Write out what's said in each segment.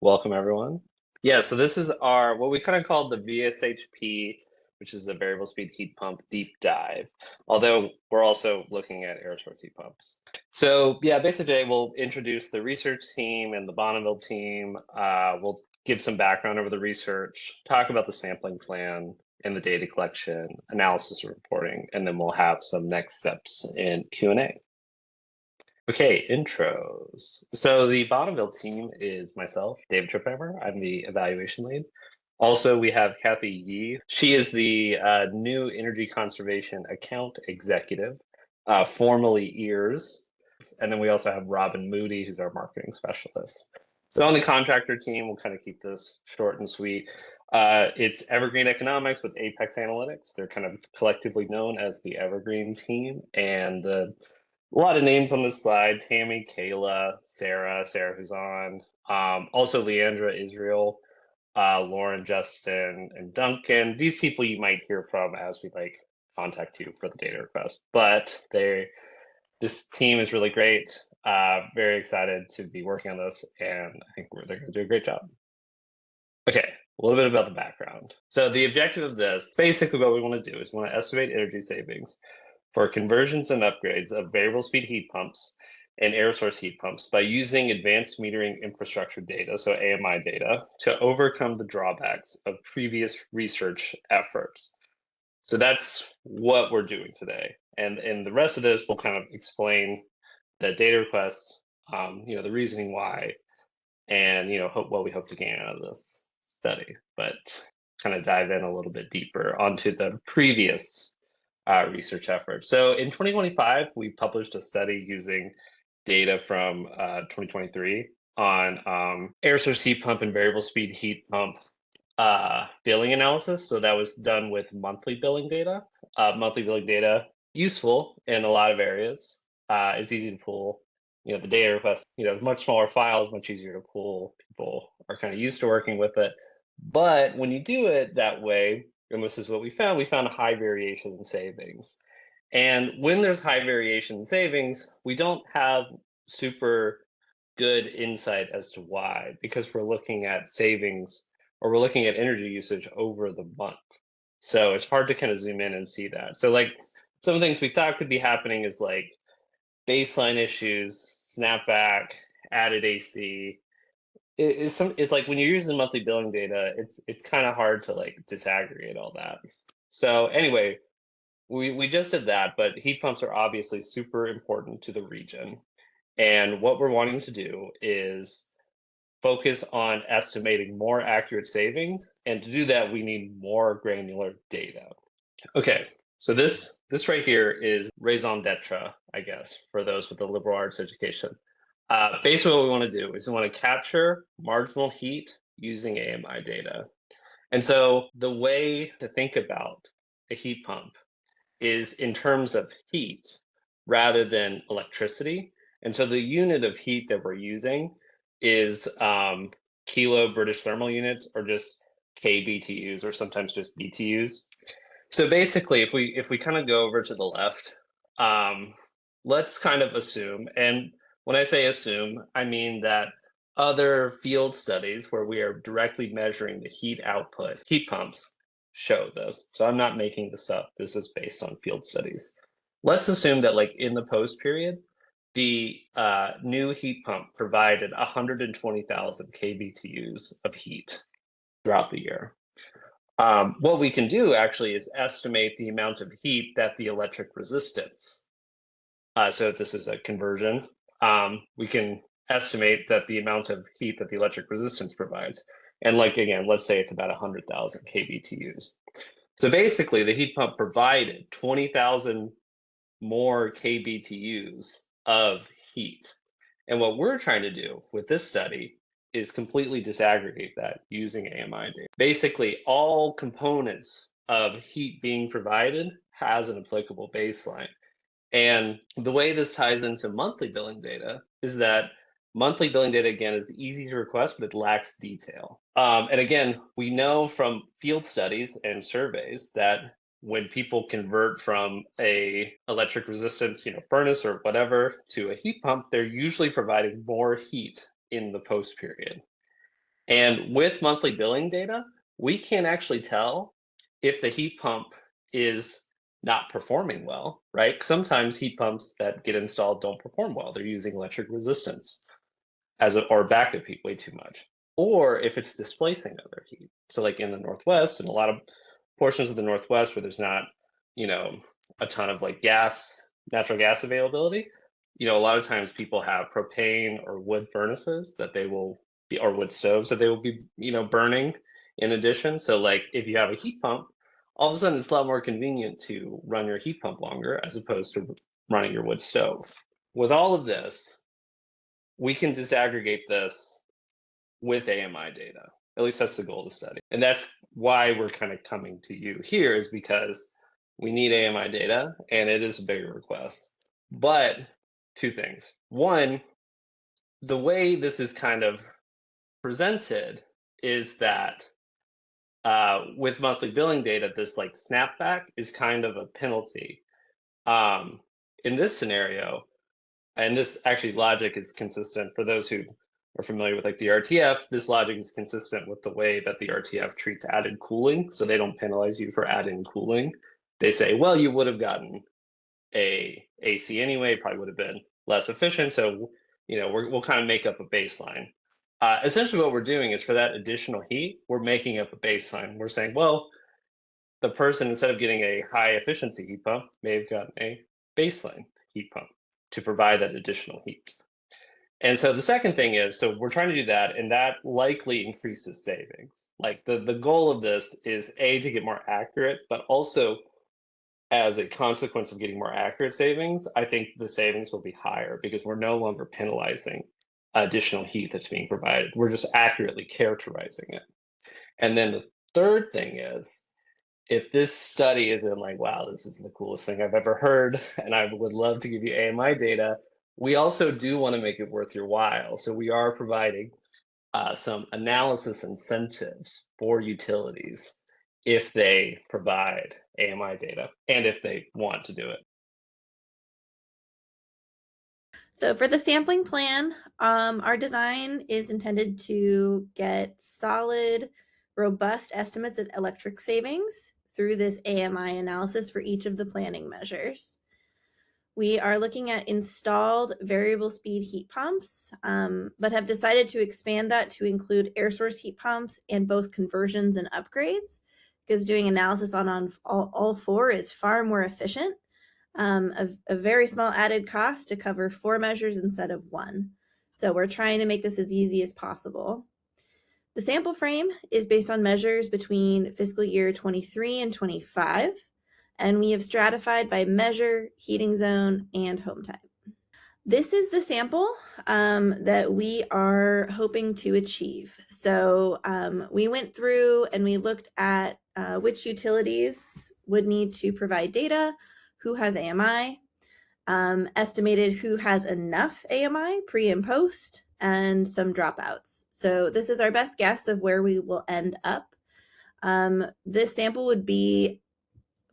Welcome, everyone. Yeah, so this is our what we kind of call the VSHP, which is the variable speed heat pump deep dive, although we're also looking at air source heat pumps. So yeah, basically today we'll introduce the research team and the Bonneville team. We'll give some background over the research, talk about the sampling plan and the data collection, analysis and reporting, and then we'll have some next steps in Q&A. Okay, intros. So the Bonneville team is myself, David Triphammer. I'm the evaluation lead. Also, we have Kathy Yee. She is the new Energy Conservation Account Executive, formerly EARS. And then we also have Robin Moody, who's our marketing specialist. So on the contractor team, we'll kind of keep this short and sweet. It's Evergreen Economics with Apex Analytics. They're kind of collectively known as the Evergreen team. And a lot of names on this slide: Tammy, Kayla, Sarah who's on, also Leandra, Israel, Lauren, Justin, and Duncan. These people you might hear from as we contact you for the data request. But this team is really great. Very excited to be working on this, and I think they're going to do a great job. Okay, a little bit about the background. So the objective of this, basically what we want to do is we want to estimate energy savings for conversions and upgrades of variable speed heat pumps and air source heat pumps by using advanced metering infrastructure data, so AMI data, to overcome the drawbacks of previous research efforts. So that's what we're doing today. And the rest of this will kind of explain the data request, the reasoning why, and what we hope to gain out of this study, but kind of dive in a little bit deeper onto the previous research efforts. So in 2025, we published a study using data from 2023 on air source heat pump and variable speed heat pump billing analysis. So that was done with monthly billing data. Monthly billing data, useful in a lot of areas. It's easy to pull. The data request, much smaller files, much easier to pull. People are kind of used to working with it. But when you do it that way, and this is what we found a high variation in savings. And when there's high variation in savings, we don't have super good insight as to why, because we're looking at savings, or we're looking at energy usage over the month. So it's hard to kind of zoom in and see that. So some things we thought could be happening is baseline issues, snapback, added AC. It's like when you're using monthly billing data, it's kind of hard to disaggregate all that. So anyway, we just did that, but heat pumps are obviously super important to the region. And what we're wanting to do is focus on estimating more accurate savings. And to do that, we need more granular data. Okay, so this right here is raison d'etre, I guess, for those with a liberal arts education. Basically, what we want to do is we want to capture marginal heat using AMI data. And so the way to think about a heat pump is in terms of heat rather than electricity. And so the unit of heat that we're using is kilo British thermal units, or just kBTUs, or sometimes just BTUs. So basically, if we kind of go over to the left, let's kind of assume, and when I say assume, I mean that other field studies where we are directly measuring the heat output, heat pumps, show this. So I'm not making this up. This is based on field studies. Let's assume that in the post period, the new heat pump provided 120,000 kBTUs of heat throughout the year. What we can do actually is estimate the amount of heat that the electric resistance. So if this is a conversion, we can estimate that the amount of heat that the electric resistance provides. And again, let's say it's about 100,000 kBTUs. So basically, the heat pump provided 20,000 more kBTUs of heat. And what we're trying to do with this study is completely disaggregate that using AMI data. Basically, all components of heat being provided has an applicable baseline. And the way this ties into monthly billing data is that monthly billing data, again, is easy to request, but it lacks detail. And again, we know from field studies and surveys that when people convert from a electric resistance, furnace or whatever, to a heat pump, they're usually providing more heat in the post period. And with monthly billing data, we can actually tell if the heat pump is not performing well, right? Sometimes heat pumps that get installed don't perform well. They're using electric resistance or backup heat way too much, or if it's displacing other heat. So like in the Northwest and a lot of portions of the Northwest where there's not, you know, a ton of like natural gas availability, a lot of times people have propane or wood furnaces that they will be, or wood stoves that they will be, burning in addition. So like if you have a heat pump, all of a sudden it's a lot more convenient to run your heat pump longer as opposed to running your wood stove. With all of this, we can disaggregate this with AMI data. At least that's the goal of the study. And that's why we're kind of coming to you here, is because we need AMI data and it is a bigger request. But two things. One, the way this is kind of presented is that with monthly billing data, this like snapback is kind of a penalty. In this scenario, and this actually logic is consistent for those who are familiar with like the RTF. This logic is consistent with the way that the RTF treats added cooling. So they don't penalize you for adding cooling. They say, well, you would have gotten a AC anyway, probably would have been less efficient. So, we'll kind of make up a baseline. Essentially what we're doing is for that additional heat, we're making up a baseline. We're saying, well, the person, instead of getting a high efficiency heat pump, may have gotten a baseline heat pump to provide that additional heat. And so the second thing is, so we're trying to do that, and that likely increases savings. Like the goal of this is A, to get more accurate, but also as a consequence of getting more accurate savings, I think the savings will be higher because we're no longer penalizing additional heat that's being provided. We're just accurately characterizing it. And then the third thing is, if this study isn't like, wow, this is the coolest thing I've ever heard, and I would love to give you AMI data, we also do want to make it worth your while. So we are providing some analysis incentives for utilities if they provide AMI data and if they want to do it. So for the sampling plan, our design is intended to get solid, robust estimates of electric savings through this AMI analysis for each of the planning measures. We are looking at installed variable speed heat pumps, but have decided to expand that to include air source heat pumps and both conversions and upgrades, because doing analysis on all four is far more efficient. A very small added cost to cover 4 measures instead of 1. So we're trying to make this as easy as possible. The sample frame is based on measures between fiscal year 23 and 25, and we have stratified by measure, heating zone, and home type. This is the sample that we are hoping to achieve. So we went through and we looked at which utilities would need to provide data, who has AMI, estimated who has enough AMI pre and post, and some dropouts. So this is our best guess of where we will end up. This sample would be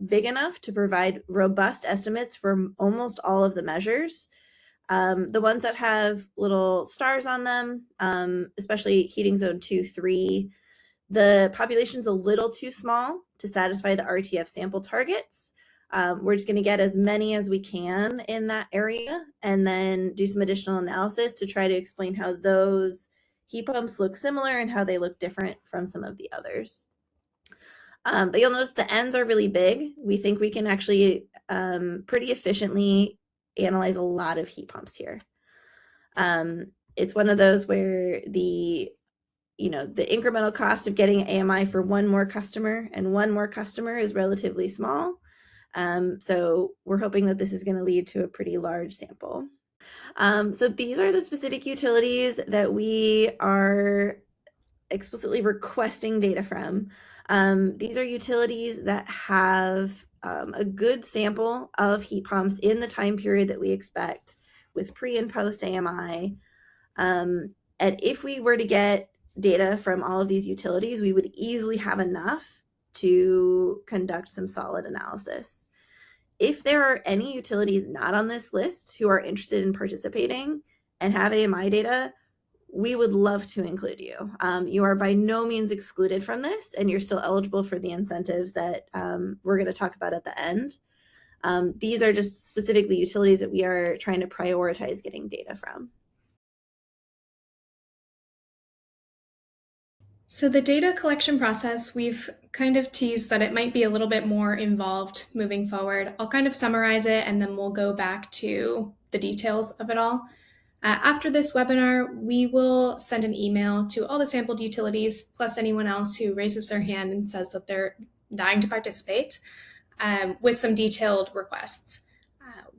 big enough to provide robust estimates for almost all of the measures. The ones that have little stars on them, especially heating zone 2, 3, the population's a little too small to satisfy the RTF sample targets. We're just going to get as many as we can in that area and then do some additional analysis to try to explain how those heat pumps look similar and how they look different from some of the others. But you'll notice the ends are really big. We think we can actually pretty efficiently analyze a lot of heat pumps here. It's one of those where the incremental cost of getting AMI for one more customer is relatively small. So we're hoping that this is going to lead to a pretty large sample. So these are the specific utilities that we are explicitly requesting data from. These are utilities that have a good sample of heat pumps in the time period that we expect with pre and post AMI. And if we were to get data from all of these utilities, we would easily have enough to conduct some solid analysis. If there are any utilities not on this list who are interested in participating and have AMI data, we would love to include you. You are by no means excluded from this, and you're still eligible for the incentives that we're going to talk about at the end. These are just specifically utilities that we are trying to prioritize getting data from. So the data collection process, we've kind of teased that it might be a little bit more involved moving forward. I'll kind of summarize it and then we'll go back to the details of it all. After this webinar, we will send an email to all the sampled utilities, plus anyone else who raises their hand and says that they're dying to participate, with some detailed requests.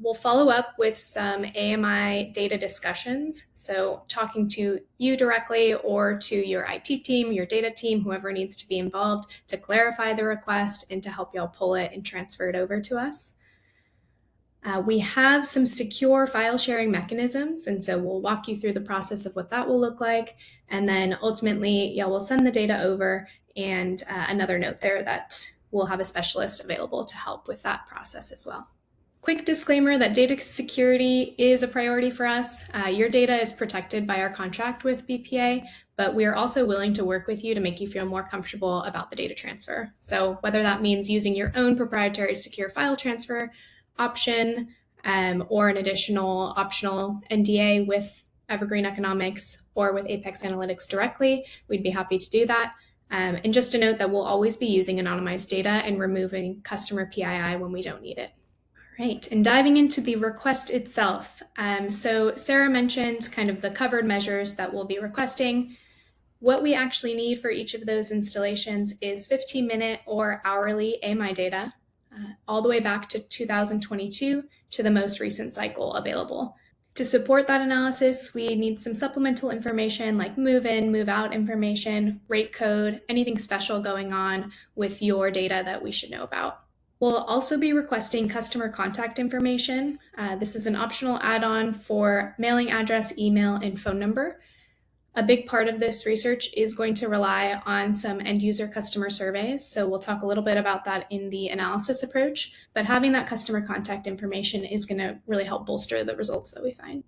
We'll follow up with some AMI data discussions. So talking to you directly or to your IT team, your data team, whoever needs to be involved to clarify the request and to help y'all pull it and transfer it over to us. We have some secure file sharing mechanisms, and so we'll walk you through the process of what that will look like. And then ultimately, y'all will send the data over, and another note there that we'll have a specialist available to help with that process as well. Quick disclaimer that data security is a priority for us. Your data is protected by our contract with BPA, but we are also willing to work with you to make you feel more comfortable about the data transfer. So whether that means using your own proprietary secure file transfer option or an additional optional NDA with Evergreen Economics or with Apex Analytics directly, we'd be happy to do that. And just a note that we'll always be using anonymized data and removing customer PII when we don't need it. All right, and diving into the request itself. So Sarah mentioned kind of the covered measures that we'll be requesting. What we actually need for each of those installations is 15-minute or hourly AMI data, all the way back to 2022 to the most recent cycle available. To support that analysis, we need some supplemental information like move-in, move-out information, rate code, anything special going on with your data that we should know about. We'll also be requesting customer contact information. This is an optional add-on for mailing address, email, and phone number. A big part of this research is going to rely on some end user customer surveys. So we'll talk a little bit about that in the analysis approach, but having that customer contact information is going to really help bolster the results that we find.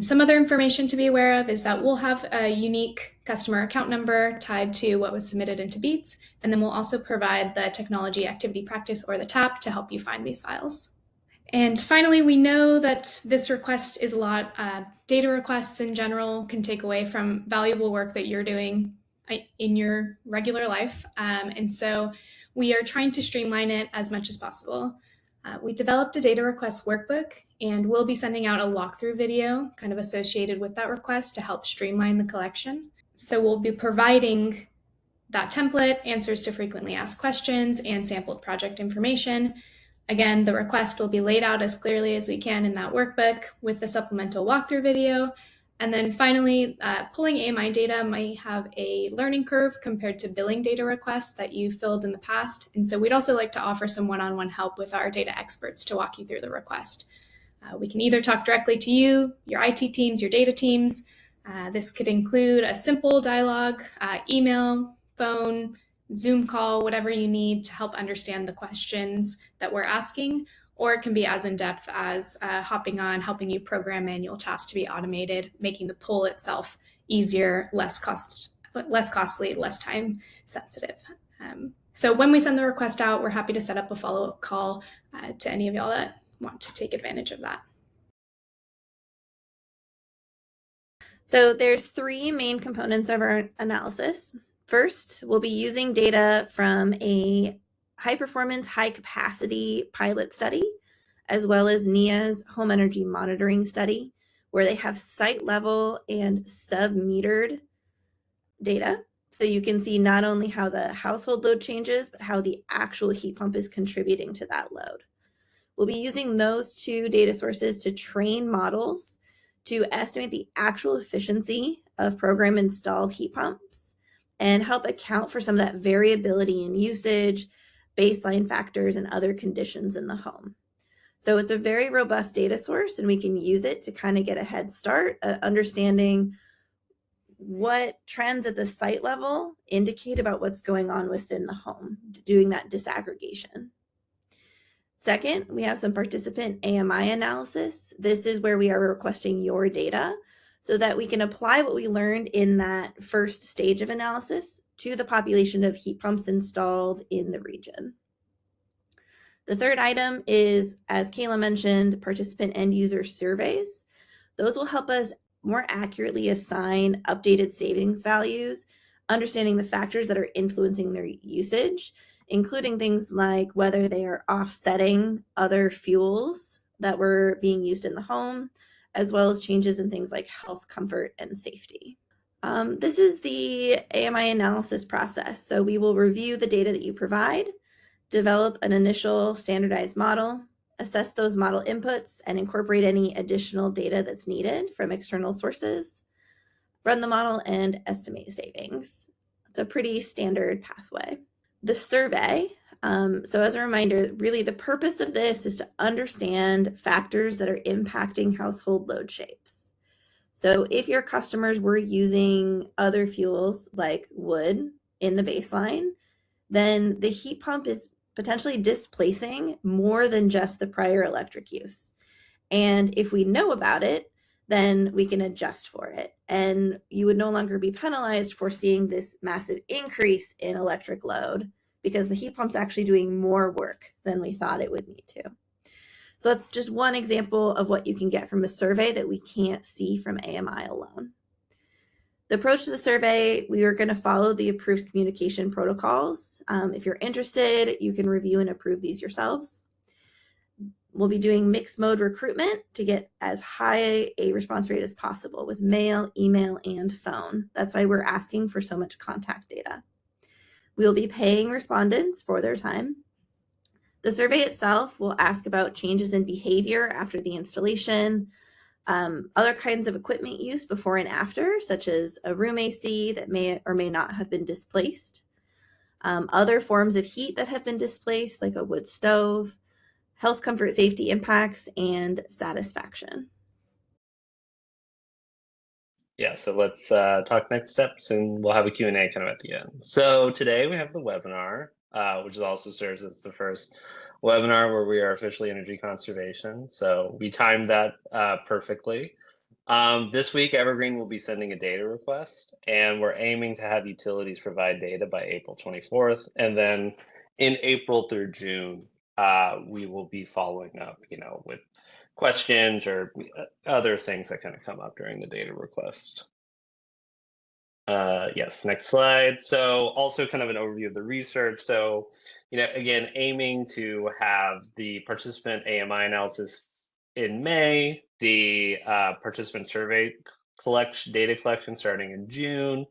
Some other information to be aware of is that we'll have a unique customer account number tied to what was submitted into Beats, and then we'll also provide the technology activity practice or the TAP to help you find these files. And finally, we know that this request is a lot. Data requests in general can take away from valuable work that you're doing in your regular life. And so we are trying to streamline it as much as possible. We developed a data request workbook, and we'll be sending out a walkthrough video kind of associated with that request to help streamline the collection. So we'll be providing that template, answers to frequently asked questions, and sampled project information. Again, the request will be laid out as clearly as we can in that workbook with the supplemental walkthrough video. And then finally, pulling AMI data might have a learning curve compared to billing data requests that you filled in the past. And so we'd also like to offer some one-on-one help with our data experts to walk you through the request. We can either talk directly to you, your IT teams, your data teams. This could include a simple dialogue, email, phone, Zoom call, whatever you need to help understand the questions that we're asking, or it can be as in-depth as hopping on, helping you program manual tasks to be automated, making the pull itself easier, less costly, less time sensitive. So when we send the request out, we're happy to set up a follow-up call to any of y'all that want to take advantage of that. So there's three main components of our analysis. First, we'll be using data from a high-performance, high-capacity pilot study, as well as NEA's home energy monitoring study, where they have site-level and sub-metered data. So you can see not only how the household load changes, but how the actual heat pump is contributing to that load. We'll be using those two data sources to train models to estimate the actual efficiency of program installed heat pumps and help account for some of that variability in usage, baseline factors, and other conditions in the home. So it's a very robust data source, and we can use it to kind of get a head start at understanding what trends at the site level indicate about what's going on within the home, doing that disaggregation. Second, we have some participant AMI analysis. This is where we are requesting your data. so that we can apply what we learned in that first stage of analysis to the population of heat pumps installed in the region. The third item is, as Kayla mentioned, participant end user surveys. Those will help us more accurately assign updated savings values, understanding the factors that are influencing their usage, including things like whether they are offsetting other fuels that were being used in the home, as well as changes in things like health, comfort, and safety. This is the AMI analysis process. So we will review the data that you provide, develop an initial standardized model, assess those model inputs, and incorporate any additional data that's needed from external sources, run the model, and estimate savings. It's a pretty standard pathway. The survey, so as a reminder, really the purpose of this is to understand factors that are impacting household load shapes. So if your customers were using other fuels like wood in the baseline, then the heat pump is potentially displacing more than just the prior electric use. And if we know about it, then we can adjust for it. And you would no longer be penalized for seeing this massive increase in electric load because the heat pump's actually doing more work than we thought it would need to. So that's just one example of what you can get from a survey that we can't see from AMI alone. The approach to the survey, we are going to follow the approved communication protocols. If you're interested, you can review and approve these yourselves. We'll be doing mixed mode recruitment to get as high a response rate as possible with mail, email, and phone. That's why we're asking for so much contact data. We'll be paying respondents for their time. The survey itself will ask about changes in behavior after the installation, other kinds of equipment use before and after, such as a room AC that may or may not have been displaced, other forms of heat that have been displaced, like a wood stove, health, comfort, safety impacts, and satisfaction. Yeah, so let's talk next steps, and we'll have a Q&A kind of at the end. So today we have the webinar, which also serves as the first webinar where we are officially energy conservation. So we timed that perfectly. This week, Evergreen will be sending a data request, and we're aiming to have utilities provide data by April 24th. And then in April through June, we will be following up, with questions or other things that kind of come up during the data request. Yes, next slide. So also kind of an overview of the research. So, again, aiming to have the participant AMI analysis in May, the participant survey data collection starting in June,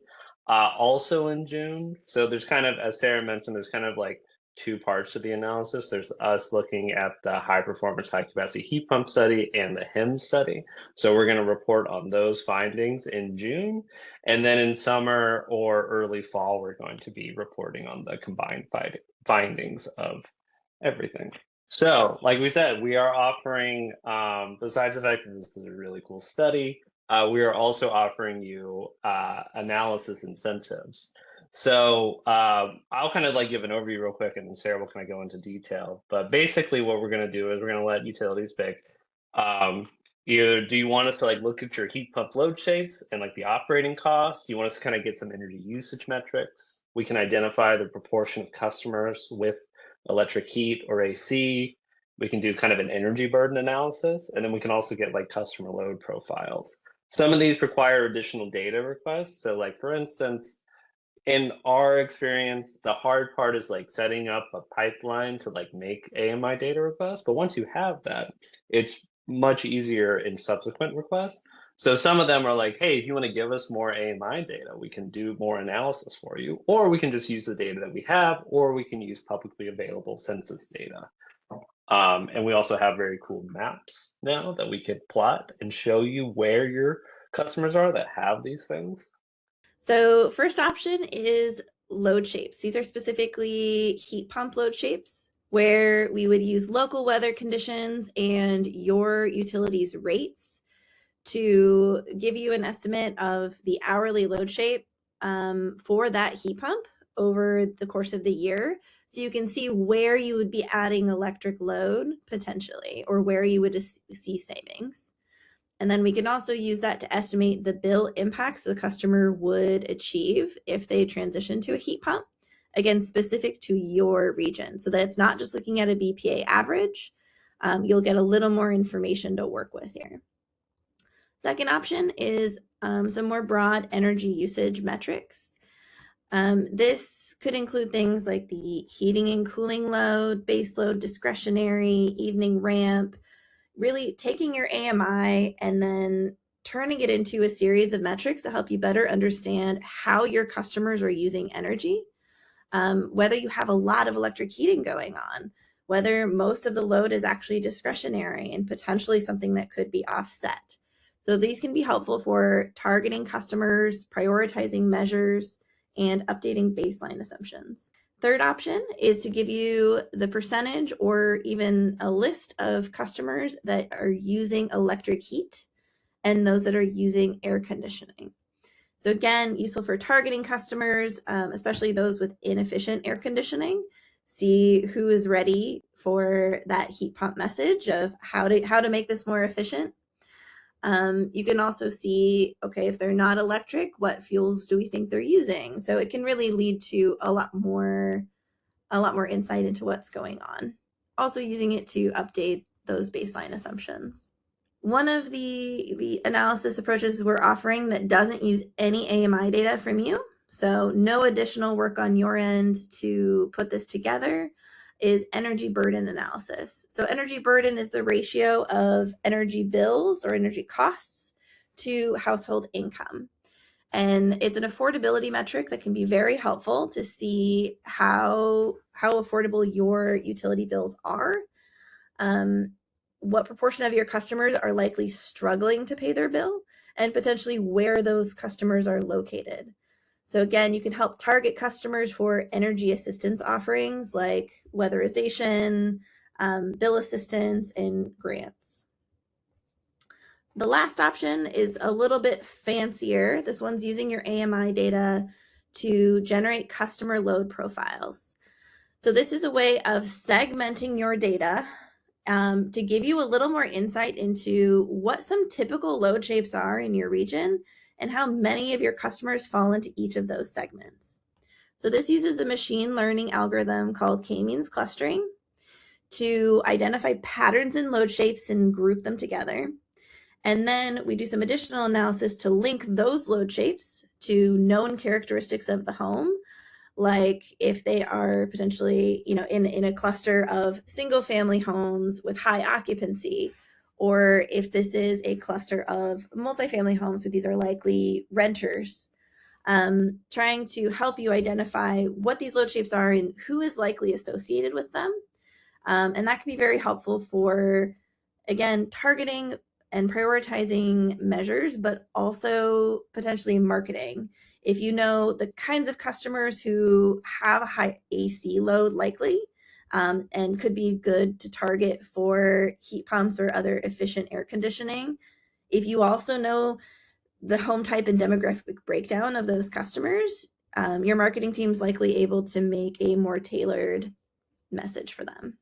also in June. So there's kind of, as Sarah mentioned, there's kind of like two parts to the analysis. There's us looking at the high performance, high capacity heat pump study and the HIM study. So we're going to report on those findings in June. And then in summer or early fall, we're going to be reporting on the combined findings of everything. So like we said, we are offering, besides the fact that this is a really cool study, we are also offering you analysis incentives. So I'll kind of like give an overview real quick, and then Sarah will kind of go into detail. But basically what we're going to do is we're going to let utilities pick. Do you want us to like look at your heat pump load shapes and like the operating costs? You want us to kind of get some energy usage metrics? We can identify the proportion of customers with electric heat or AC. We can do kind of an energy burden analysis, and then we can also get like customer load profiles. Some of these require additional data requests. So like, for instance, in our experience, the hard part is like setting up a pipeline to like make AMI data requests. But once you have that, it's much easier in subsequent requests. So some of them are like, hey, if you want to give us more AMI data, we can do more analysis for you, or we can just use the data that we have, or we can use publicly available census data. And we also have very cool maps now that we could plot and show you where your customers are that have these things. So first option is load shapes. These are specifically heat pump load shapes where we would use local weather conditions and your utility's rates to give you an estimate of the hourly load shape for that heat pump over the course of the year. So you can see where you would be adding electric load potentially, or where you would see savings. And then we can also use that to estimate the bill impacts the customer would achieve if they transition to a heat pump, again, specific to your region, so that it's not just looking at a BPA average. You'll get a little more information to work with here. Second option is some more broad energy usage metrics. This could include things like the heating and cooling load, base load, discretionary, evening ramp, really taking your AMI and then turning it into a series of metrics to help you better understand how your customers are using energy, whether you have a lot of electric heating going on, whether most of the load is actually discretionary and potentially something that could be offset. So these can be helpful for targeting customers, prioritizing measures, and updating baseline assumptions. Third option is to give you the percentage or even a list of customers that are using electric heat and those that are using air conditioning. So again, useful for targeting customers, especially those with inefficient air conditioning. See who is ready for that heat pump message of how to make this more efficient. You can also see, okay, if they're not electric, what fuels do we think they're using? So it can really lead to a lot more insight into what's going on. Also using it to update those baseline assumptions. One of the analysis approaches we're offering that doesn't use any AMI data from you, so no additional work on your end to put this together, is energy burden analysis. So energy burden is the ratio of energy bills or energy costs to household income. And it's an affordability metric that can be very helpful to see how affordable your utility bills are. What proportion of your customers are likely struggling to pay their bill, and potentially where those customers are located. So again, you can help target customers for energy assistance offerings like weatherization, bill assistance, and grants. The last option is a little bit fancier. This one's using your AMI data to generate customer load profiles. So this is a way of segmenting your data to give you a little more insight into what some typical load shapes are in your region and how many of your customers fall into each of those segments. So this uses a machine learning algorithm called k-means clustering to identify patterns in load shapes and group them together. And then we do some additional analysis to link those load shapes to known characteristics of the home, like if they are potentially, in a cluster of single family homes with high occupancy, or if this is a cluster of multifamily homes, so these are likely renters. Trying to help you identify what these load shapes are and who is likely associated with them. And that can be very helpful for, again, targeting and prioritizing measures, but also potentially marketing. If you know the kinds of customers who have a high AC load likely, and could be good to target for heat pumps or other efficient air conditioning. If you also know the home type and demographic breakdown of those customers, your marketing team is likely able to make a more tailored message for them.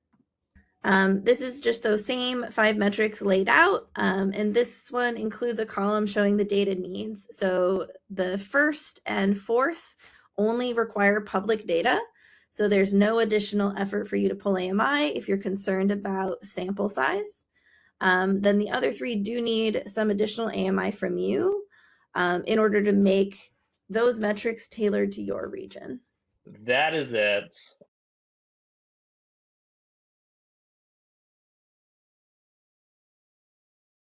This is just those same 5 metrics laid out, and this one includes a column showing the data needs. So the first and fourth only require public data, so there's no additional effort for you to pull AMI if you're concerned about sample size. Then the other 3 do need some additional AMI from you in order to make those metrics tailored to your region. That is it.